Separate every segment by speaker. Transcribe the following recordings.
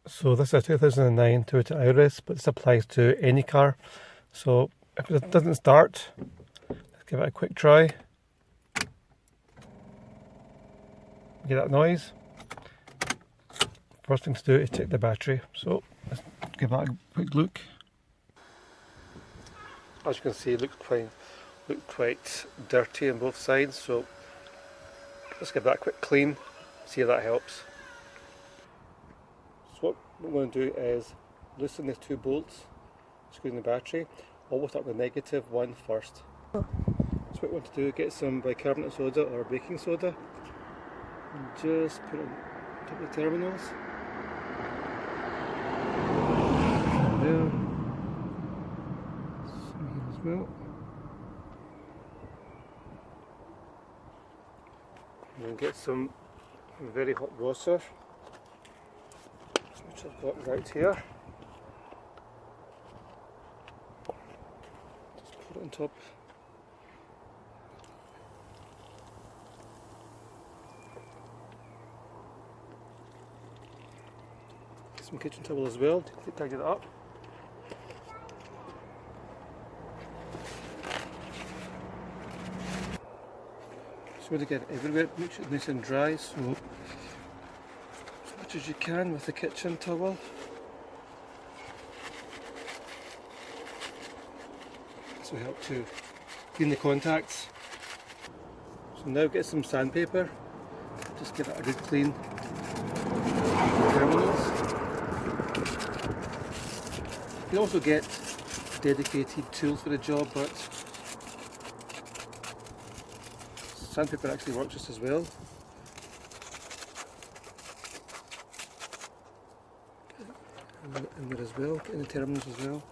Speaker 1: So this is a 2009 Toyota Iris, but this applies to any car. So if it doesn't start, let's give it a quick try. Get that noise. First thing to do is check the battery. So let's give that a quick look. As you can see, it looked quite dirty on both sides. So let's give that a quick clean. See if that helps. So what we're going to do is loosen these two bolts, screwing the battery. Always start with the negative one first. So what we want to do is get some bicarbonate soda or baking soda and just put it on top of the terminals. There. Some here as well. And then get some very hot water, which I've got right here. Just put it on top. Get some kitchen towel as well to tidy it up. So really get it everywhere, make sure it's nice and dry, so as much as you can with the kitchen towel. This will help to clean the contacts. So now get some sandpaper, just give it a good clean terminals. You can also get dedicated tools for the job, but sandpaper actually works just as well. And there as well, in the terminals as well.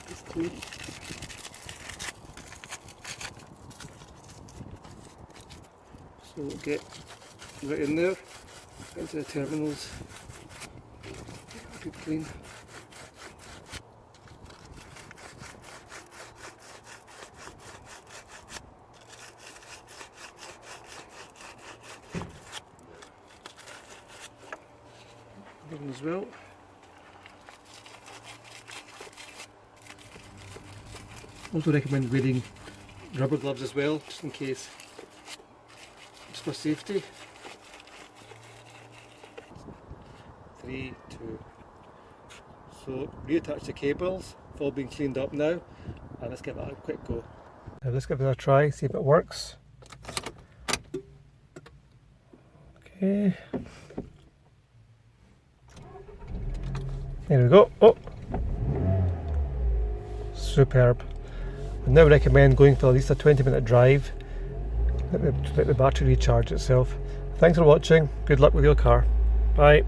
Speaker 1: Just clean. So we'll get right in there, into the terminals, good clean. As well. Also recommend wearing rubber gloves as well, just in case, just for safety. 3, 2. So reattach the cables, it's all being cleaned up now, and let's give it a quick go. Now let's give it a try, see if it works. Okay. There we go. Oh, superb. I now recommend going for at least a 20-minute drive. Let the battery recharge itself. Thanks for watching. Good luck with your car. Bye.